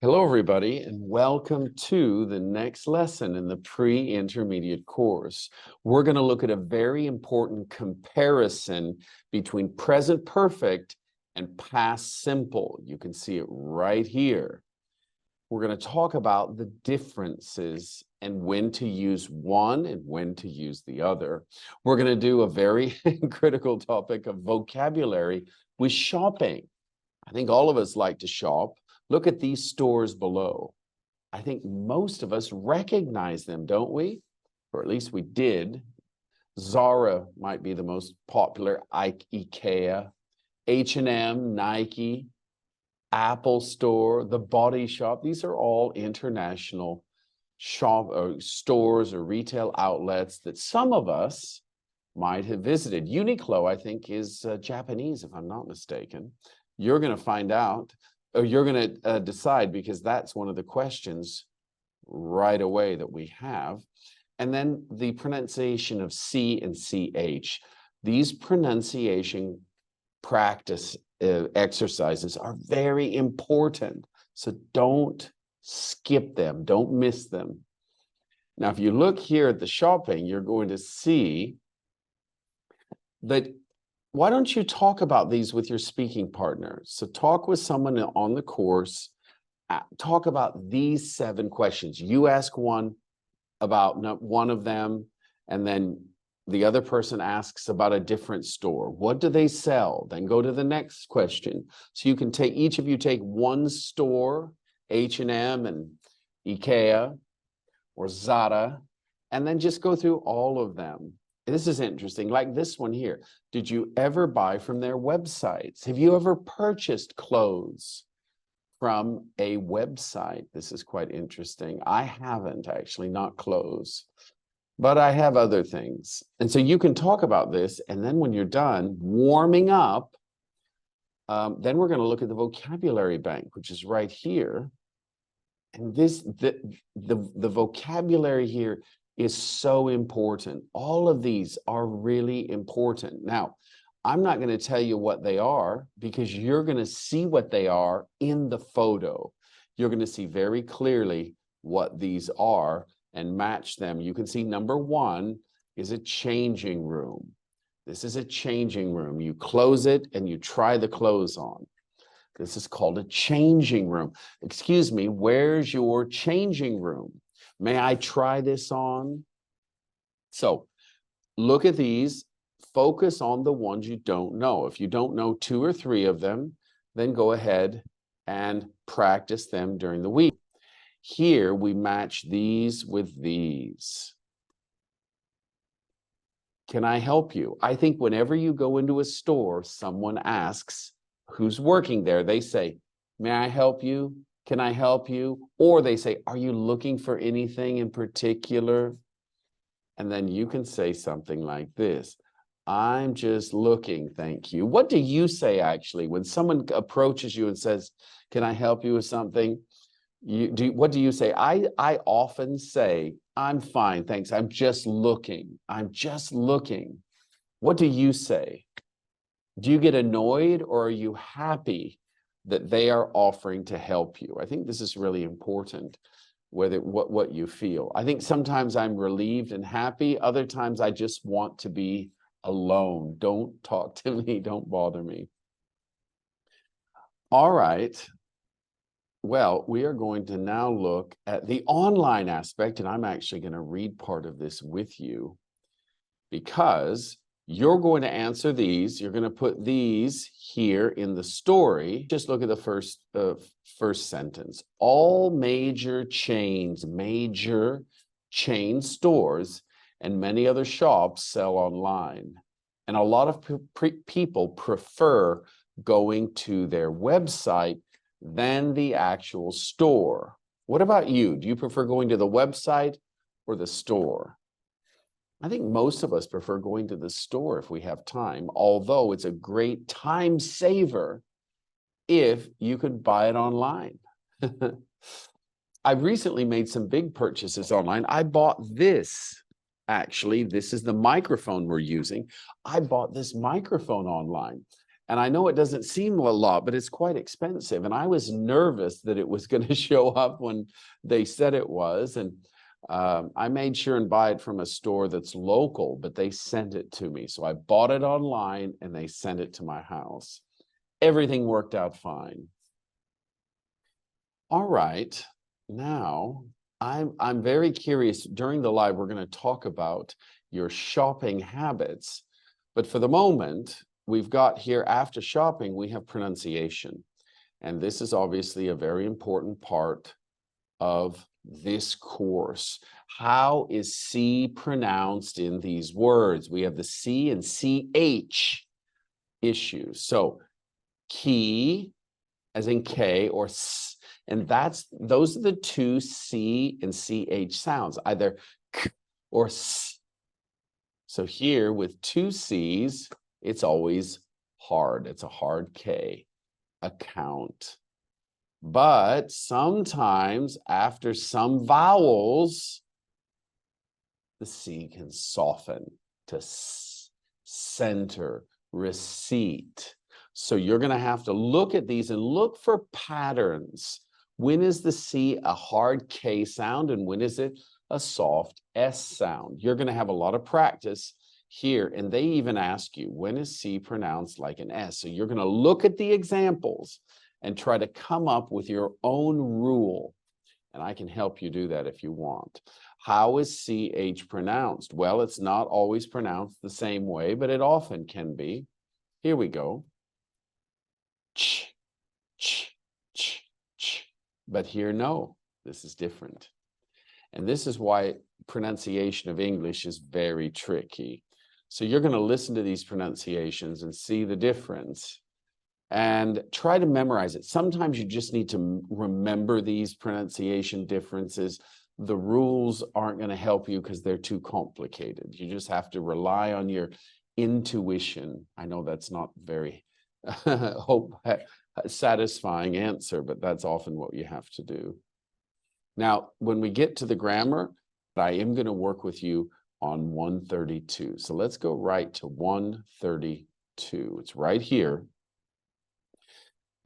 Hello, everybody, and welcome to the next lesson in the pre-intermediate course. We're going to look at a very important comparison between present perfect and past simple. You can see it right here. We're going to talk about the differences and when to use one and when to use the other. We're going to do a very critical topic of vocabulary with shopping. I think all of us like to shop. Look at these stores below. I think most of us recognize them, don't we? Or at least we did. Zara might be the most popular, IKEA, H&M, Nike, Apple Store, The Body Shop. These are all international stores or retail outlets that some of us might have visited. Uniqlo, I think, is Japanese, if I'm not mistaken. You're going to find out. Or you're going to decide, because that's one of the questions right away that we have. And then the pronunciation of C and CH. These pronunciation practice exercises are very important. So don't skip them. Don't miss them. Now, if you look here at the shopping, you're going to see that. Why don't you talk about these with your speaking partner? So talk with someone on the course, talk about these 7 questions. You ask one about one of them, and then the other person asks about a different store. What do they sell? Then go to the next question. So you can take, each of you take one store, H&M and IKEA or Zara, and then just go through all of them. This is interesting, like this one here. Did you ever buy from their websites? Have you ever purchased clothes from a website? This is quite interesting. I haven't actually, not clothes, but I have other things. And so you can talk about this, and then when you're done warming up, then we're going to look at the vocabulary bank, which is right here. And the vocabulary here is so important. All of these are really important. Now, I'm not going to tell you what they are, because you're going to see what they are in the photo. You're going to see very clearly what these are and match them. You can see number 1 is a changing room. This is a changing room. You close it and you try the clothes on. This is called a changing room. Excuse me, where's your changing room? May I try this on? So look at these, focus on the ones you don't know. If you don't know 2 or 3 of them, then go ahead and practice them during the week. Here we match these with these. Can I help you? I think whenever you go into a store, someone asks who's working there. They say, may I help you? Can I help you? Or they say, are you looking for anything in particular? And then you can say something like this. I'm just looking, thank you. What do you say actually when someone approaches you and says, can I help you with something? What do you say? I often say, I'm fine, thanks. I'm just looking. I'm just looking. What do you say? Do you get annoyed, or are you happy that they are offering to help you? I think this is really important, what you feel. I think sometimes I'm relieved and happy. Other times I just want to be alone. Don't talk to me. Don't bother me. All right. Well, we are going to now look at the online aspect, and I'm actually going to read part of this with you, because you're going to answer these. You're going to put these here in the story. Just look at the first sentence. All major chain stores and many other shops sell online. And a lot of people prefer going to their website than the actual store. What about you? Do you prefer going to the website or the store? I think most of us prefer going to the store if we have time, although it's a great time saver if you could buy it online. I recently made some big purchases online. I bought this. Actually, this is the microphone we're using. I bought this microphone online. And I know it doesn't seem a lot, but it's quite expensive. And I was nervous that it was going to show up when they said it was. And I made sure and buy it from a store that's local, but they sent it to me. So I bought it online and they sent it to my house. Everything worked out fine. All right. Now, I'm very curious. During the live, we're going to talk about your shopping habits. But for the moment, we've got here after shopping, we have pronunciation. And this is obviously a very important part of this course. How is C pronounced in these words? We have the C and CH issues. So key, as in K, or S, and those are the two C and CH sounds, either K or S. So here with two C's, it's always hard. It's a hard K, account. But sometimes after some vowels, the C can soften to S, center, receipt. So you're going to have to look at these and look for patterns. When is the C a hard K sound and when is it a soft S sound? You're going to have a lot of practice here. And they even ask you, when is C pronounced like an S? So you're going to look at the examples and try to come up with your own rule. And I can help you do that if you want. How is CH pronounced? Well, it's not always pronounced the same way, but it often can be. Here we go. Ch, ch, ch, ch. But here, no, this is different. And this is why pronunciation of English is very tricky. So you're going to listen to these pronunciations and see the difference and try to memorize it. Sometimes you just need to remember these pronunciation differences. The rules aren't going to help you because they're too complicated. You just have to rely on your intuition. I know that's not very satisfying answer, but that's often what you have to do. Now, when we get to the grammar, I am going to work with you on 132. So let's go right to 132. It's right here.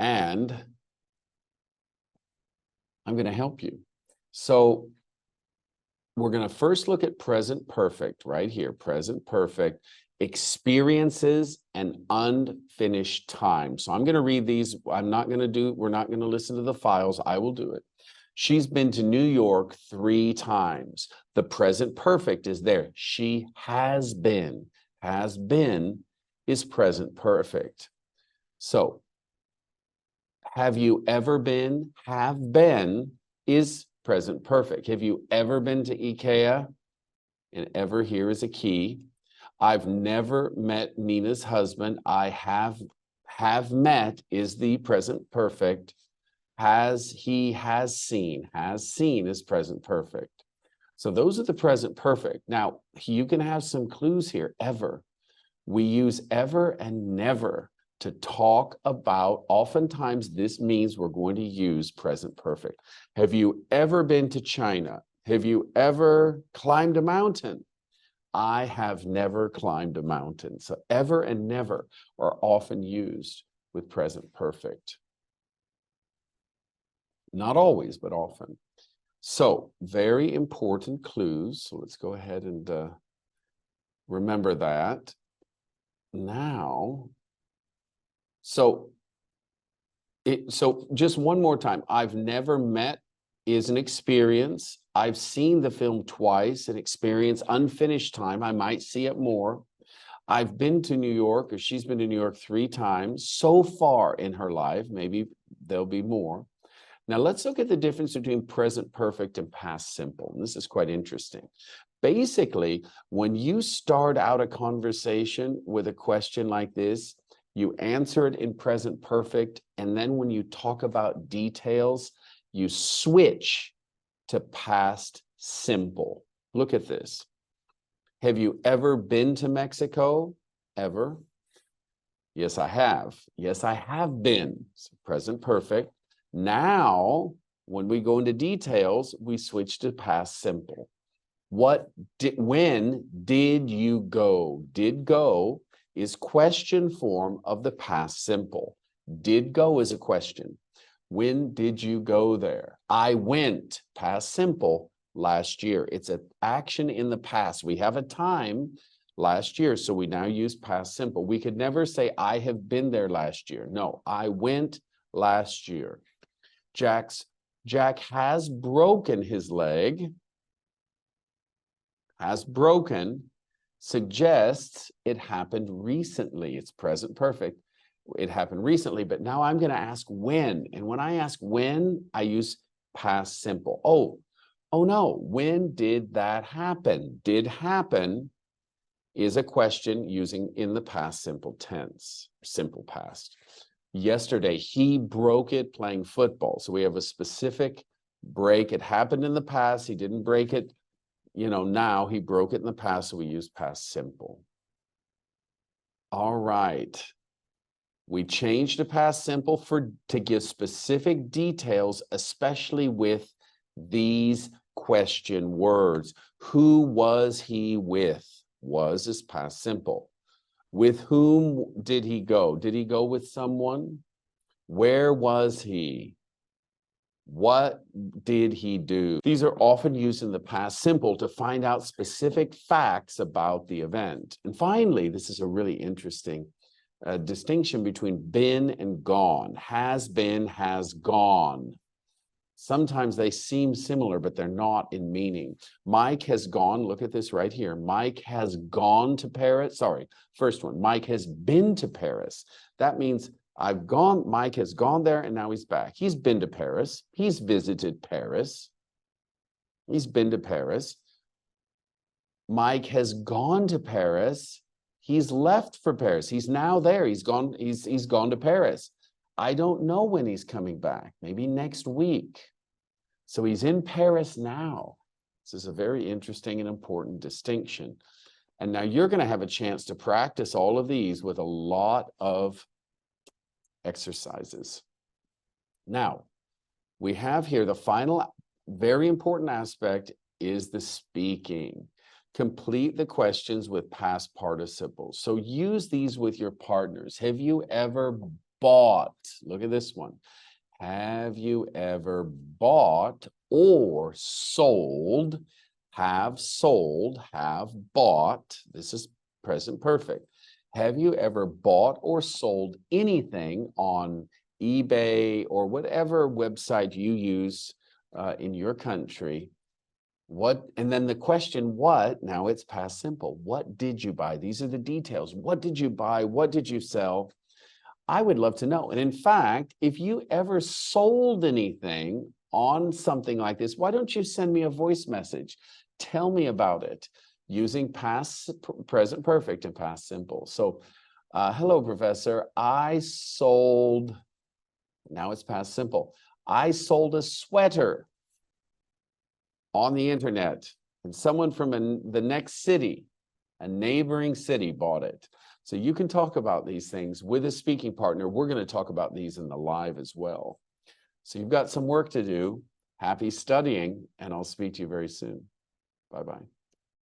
And I'm going to help you. So we're going to first look at present perfect right here. Present perfect, experiences and unfinished time. So I'm going to read these. We're not going to listen to the files. I will do it. She's been to New York 3 times. The present perfect is there. She has been. Has been is present perfect. So have you ever been? Have been is present perfect. Have you ever been to IKEA? And ever here is a key. I've never met Nina's husband. I have met is the present perfect. He has seen is present perfect. So those are the present perfect. Now, you can have some clues here. Ever. We use ever and never to talk about, oftentimes this means we're going to use present perfect. Have you ever been to China? Have you ever climbed a mountain? I have never climbed a mountain. So ever and never are often used with present perfect. Not always, but often. So very important clues. So let's go ahead and remember that. Now, so just one more time. I've never met is an experience. I've seen the film twice, an experience, unfinished time. I might see it more. I've been to New York, or she's been to New York 3 times so far in her life. Maybe there'll be more. Now, let's look at the difference between present perfect and past simple. And this is quite interesting. Basically, when you start out a conversation with a question like this, you answer it in present perfect. And then when you talk about details, you switch to past simple. Look at this. Have you ever been to Mexico? Ever? Yes, I have. Yes, I have been. So present perfect. Now, when we go into details, we switch to past simple. When did you go? Did go is question form of the past simple. Did go is a question. When did you go there? I went, past simple, last year. It's an action in the past. We have a time last year, so we now use past simple. We could never say, I have been there last year. No, I went last year. Jack has broken his leg. Has broken suggests it happened recently. It's present perfect. It happened recently, but now I'm going to ask when. And when I ask when, I use past simple. Oh no, when did that happen? Did happen is a question using in the past simple tense, simple past. Yesterday, he broke it playing football. So we have a specific break. It happened in the past. He didn't break it, now. He broke it in the past, so we use past simple. All right. We changed to past simple to give specific details, especially with these question words. Who was he with? Was is past simple. With whom did he go? Did he go with someone? Where was he? What did he do? These are often used in the past simple to find out specific facts about the event. And finally, this is a really interesting distinction between been and gone. Has been, has gone. Sometimes they seem similar, but they're not in meaning. Mike has gone, look at this right here. Mike has gone to Paris. Sorry, first one. Mike has been to Paris. That means Mike has gone there and now he's back. He's been to Paris. He's visited Paris. He's been to Paris. Mike has gone to Paris. He's left for Paris. He's now there. He's gone to Paris. I don't know when he's coming back. Maybe next week. So he's in Paris now. This is a very interesting and important distinction. And now you're going to have a chance to practice all of these with a lot of exercises. Now, we have here the final very important aspect is the speaking. Complete the questions with past participles. So use these with your partners. Have you ever bought? Look at this one. Have you ever bought or sold? Have sold, have bought. This is present perfect. Have you ever bought or sold anything on eBay or whatever website you use in your country? And then the question, what? Now it's past simple. What did you buy? These are the details. What did you buy? What did you sell? I would love to know. And in fact, if you ever sold anything on something like this, why don't you send me a voice message? Tell me about it using past, present perfect, and past simple. So, hello, Professor. I sold, now it's past simple. I sold a sweater on the internet, and someone from the next city, a neighboring city, bought it. So you can talk about these things with a speaking partner. We're going to talk about these in the live as well. So you've got some work to do. Happy studying, and I'll speak to you very soon. Bye-bye.